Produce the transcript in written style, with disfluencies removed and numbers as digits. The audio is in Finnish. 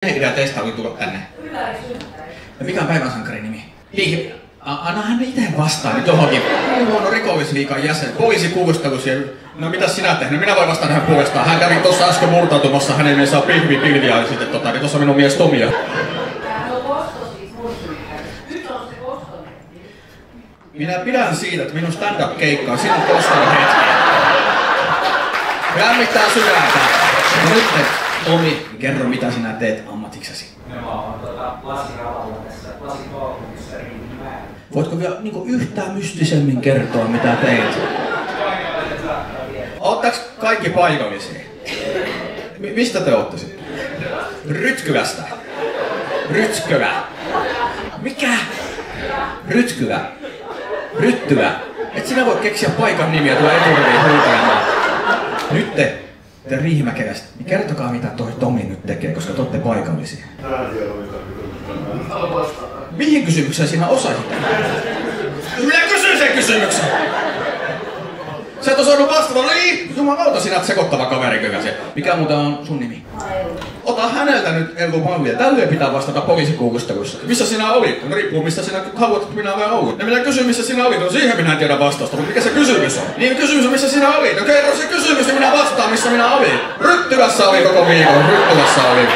idea teistä oli tulla tänne. Ja mikä on päivän sankarin nimi? Niin, anna hän itse vastaan nyt johonkin. Huono rikollisliigan jäsen, poliisikuulustelussa. No mitäs sinä tehnyt? No minä voin vastata hänen puolestaan. Hän kävi tuossa äsken murtautumassa, hänen mies saa pilviä ja sitten niin tuossa minun mies Tomia. Minä pidän siitä, että minun stand-up-keikka on sinun koston hetki. Lämmittää sydäntä. No nyt, Tomi, kerro mitä sinä teet ammatiksesi. Mä oon Lasiravalla tässä Lasikaupungissa Riihimäellä. Voitko vielä yhtään mystisemmin kertoa mitä teit? Oottaks kaikki paikallisia? Mistä te ootte sitten? Rytkylästä. Rytkylä. Mikä? Rytkylä. Ryttylä. Et sinä voi keksiä paikan nimiä tuolla eturiviin huutelemaan. Nyt te Riihimäkelästä, niin kertokaa mitä toi Tomi nyt tekee, koska te ootte paikallisia. Mihin kysymykseen sinä osaisit? Minä kysyn sen kysymyksen! Sä et osannut vastata, niin jumalauta sinä oot sekoittava kaveri kyllä se. Mikä muuten on sun nimi? Ota häneltä nyt mallia. Tälle pitää vastata poliisikuulustelussa. Missä sinä olit? No riippuu mistä sinä haluat, että minä olen ollut. Ja minä kysyn missä sinä olit, no siihen minä en tiedä vastausta, mutta mikä se kysymys on? Niin kysymys on missä sinä olit. No kerro se kysymys ja minä vastaan missä minä olin. Ryttylässä oli koko viikon, Ryttylässä oli.